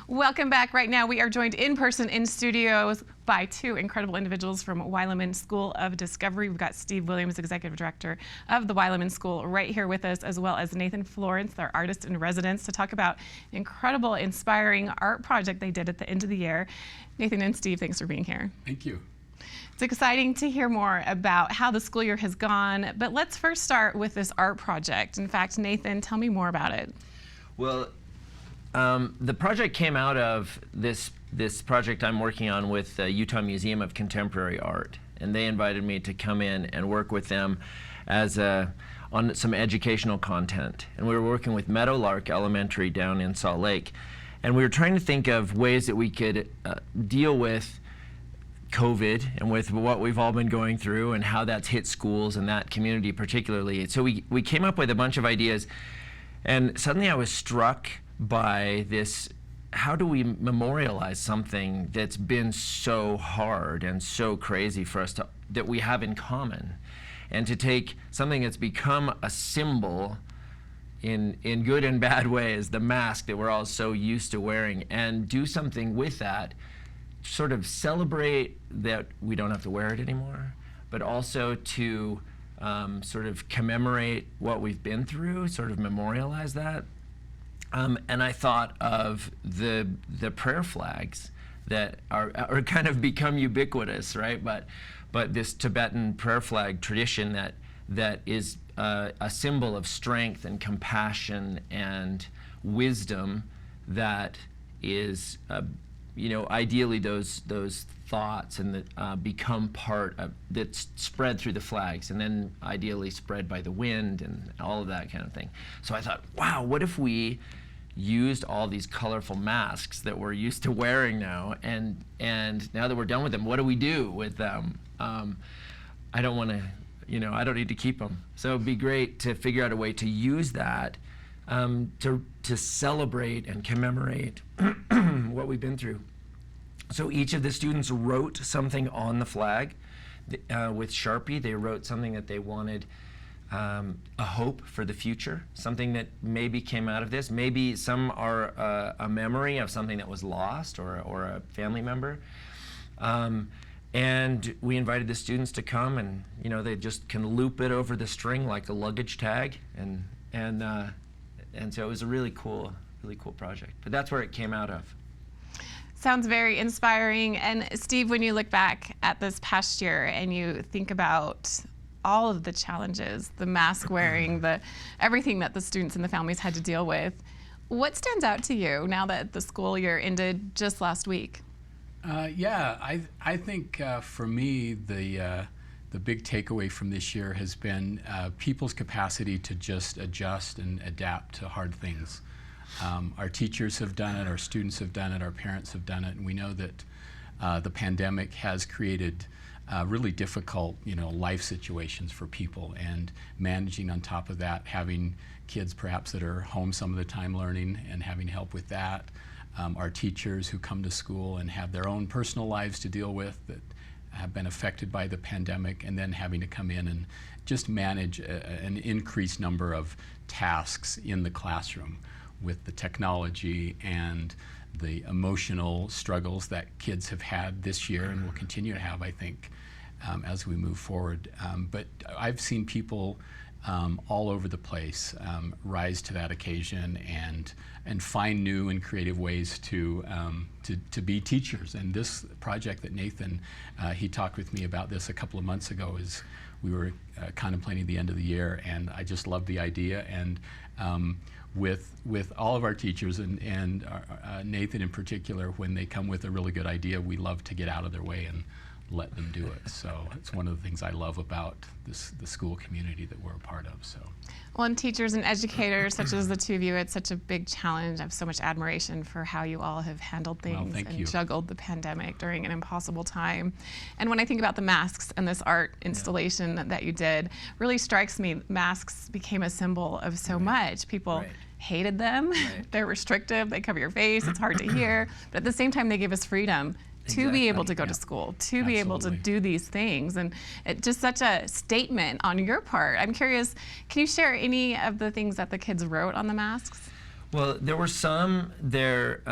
Welcome back. Right now we are joined in person in studios by two incredible individuals from Weilenmann School of Discovery. We've got Steve Williams, Executive Director of the Weilenmann School, right here with us, as well as Nathan Florence, their artist in residence, to talk about an incredible, inspiring art project they did at the end of the year. Nathan and Steve, thanks for being here. Thank you. It's exciting to hear more about how the school year has gone, but let's first start with this art project. In fact, Nathan, tell me more about it. Well, the project came out of this project I'm working on with the Utah Museum of Contemporary Art, and they invited me to come in and work with them as on some educational content. And we were working with Meadowlark Elementary down in Salt Lake, and we were trying to think of ways that we could deal with COVID and with what we've all been going through and how that's hit schools and that community particularly. So we came up with a bunch of ideas, and suddenly I was struck by this: how do we memorialize something that's been so hard and so crazy for us that we have in common, and to take something that's become a symbol in good and bad ways, the mask that we're all so used to wearing, and do something with that, sort of celebrate that we don't have to wear it anymore, but also to sort of commemorate what we've been through, sort of memorialize that. And I thought of the prayer flags that are kind of become ubiquitous, right? But this Tibetan prayer flag tradition that is a symbol of strength and compassion and wisdom, that is ideally those thoughts and that become part of, that's spread through the flags, and then ideally spread by the wind and all of that kind of thing. So I thought, wow, what if we used all these colorful masks that we're used to wearing now, and now that we're done with them, what do we do with them? I don't want to, I don't need to keep them. So it'd be great to figure out a way to use that to celebrate and commemorate what we've been through. So each of the students wrote something on the flag with Sharpie. They wrote something that they wanted, a hope for the future, something that maybe came out of this. Maybe some are a memory of something that was lost, or a family member. And we invited the students to come, and they just can loop it over the string like a luggage tag, and so it was a really cool project. But that's where it came out of. Sounds very inspiring. And Steve, when you look back at this past year and you think about all of the challenges, the mask wearing, everything that the students and the families had to deal with, what stands out to you now that the school year ended just last week? I think for me, the big takeaway from this year has been people's capacity to just adjust and adapt to hard things. Our teachers have done it, our students have done it, our parents have done it, and we know that the pandemic has created really difficult, life situations for people, and managing on top of that, having kids perhaps that are home some of the time learning and having help with that. Our teachers who come to school and have their own personal lives to deal with that have been affected by the pandemic, and then having to come in and just manage an increased number of tasks in the classroom with the technology and the emotional struggles that kids have had this year and will continue to have, I think, as we move forward. But I've seen people all over the place rise to that occasion and find new and creative ways to be teachers. And this project that Nathan, he talked with me about this a couple of months ago, is we were contemplating the end of the year, and I just love the idea. And with all of our teachers and Nathan in particular, when they come with a really good idea, we love to get out of their way and let them do it. So it's one of the things I love about the school community that we're a part of. So. Well, and teachers and educators, such as the two of you, it's such a big challenge. I have so much admiration for how you all have handled things and juggled the pandemic during an impossible time. And when I think about the masks and this art installation that you did, really strikes me, masks became a symbol of so much. People hated them. They're restrictive. They cover your face. It's hard to hear. But at the same time, they give us freedom to be able to go to school, to be able to do these things. And it's just such a statement on your part. I'm curious, can you share any of the things that the kids wrote on the masks? Well, there were some there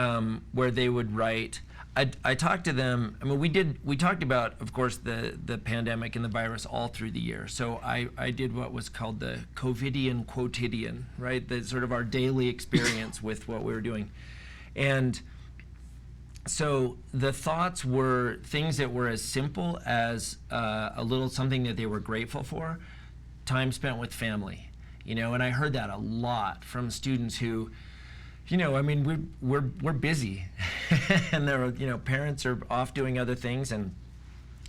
where they would write. I talked to them. I mean, we talked about, of course, the pandemic and the virus all through the year. So I did what was called the COVIDian quotidian, right? The sort of our daily experience with what we were doing. And so the thoughts were things that were as simple as a little something that they were grateful for, time spent with family, you know. And I heard that a lot from students who, you know, I mean, we're busy, and there are, you know, parents are off doing other things and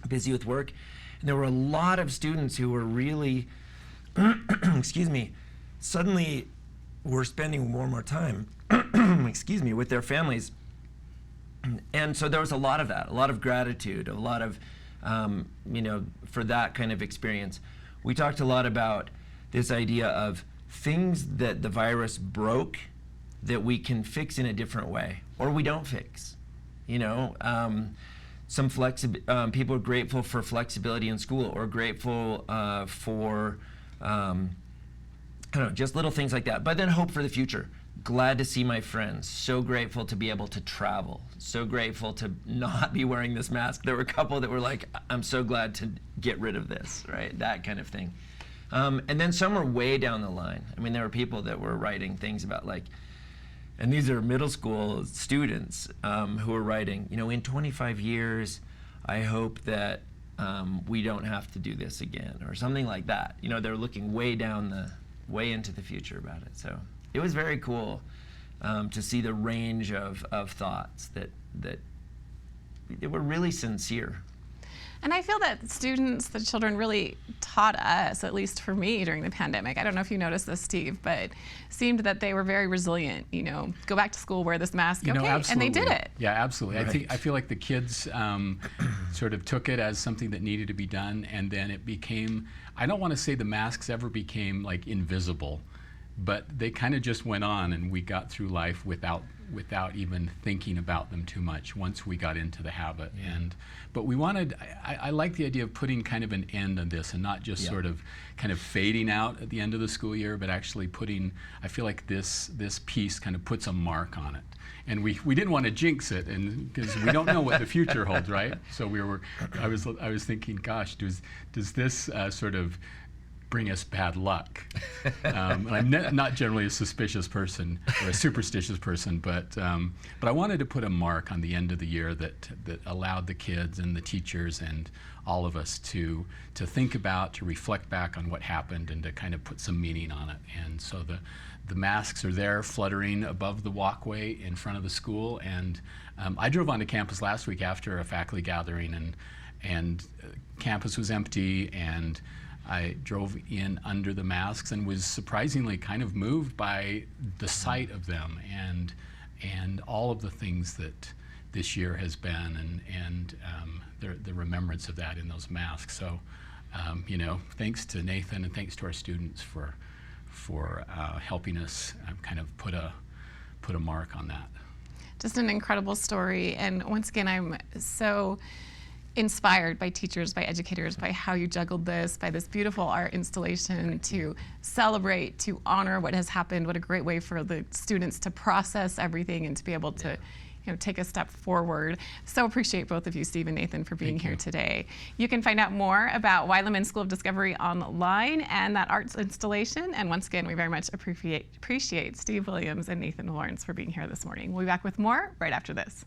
busy with work. And there were a lot of students who were really, excuse me, suddenly were spending more and more time, excuse me, with their families. And so there was a lot of that, a lot of gratitude, a lot of, you know, for that kind of experience. We talked a lot about this idea of things that the virus broke that we can fix in a different way, or we don't fix. You know, people are grateful for flexibility in school, or grateful for, I don't know, just little things like that. But then hope for the future. Glad to see my friends. So grateful to be able to travel. So grateful to not be wearing this mask. There were a couple that were like, I'm so glad to get rid of this, right? That kind of thing. And then some are way down the line. I mean, there were people that were writing things about like, and these are middle school students who are writing, you know, in 25 years, I hope that we don't have to do this again, or something like that. You know, they're looking way into the future about it. So it was very cool to see the range of thoughts that were really sincere. And I feel that the children really taught us, at least for me during the pandemic. I don't know if you noticed this, Steve, but it seemed that they were very resilient. You know, go back to school, wear this mask, okay, absolutely. And they did it. Yeah, absolutely. Right. I feel like the kids sort of took it as something that needed to be done, and then it became, I don't want to say the masks ever became like invisible, but they kind of just went on, and we got through life without even thinking about them too much once we got into the habit. Yeah. But we wanted, I like the idea of putting kind of an end on this, and not just sort of kind of fading out at the end of the school year, but actually putting, I feel like this piece kind of puts a mark on it. And we didn't want to jinx it, and because we don't know what the future holds, right? So I was thinking, gosh, does this sort of bring us bad luck? I'm not generally a suspicious person or a superstitious person, but I wanted to put a mark on the end of the year that allowed the kids and the teachers and all of us to think about, to reflect back on what happened, and to kind of put some meaning on it. And so the masks are there fluttering above the walkway in front of the school. And I drove onto campus last week after a faculty gathering, and campus was empty, and I drove in under the masks and was surprisingly kind of moved by the sight of them and all of the things that this year has been, and the remembrance of that in those masks. So, you know, thanks to Nathan and thanks to our students for helping us kind of put a mark on that. Just an incredible story, and once again, I'm so inspired by teachers, by educators, by how you juggled this, by this beautiful art installation to celebrate, to honor what has happened. What a great way for the students to process everything and to be able to, you know, take a step forward. So appreciate both of you, Steve and Nathan, for being here today. You can find out more about Weilenmann School of Discovery online and that arts installation. And once again, we very much appreciate Steve Williams and Nathan Florence for being here this morning. We'll be back with more right after this.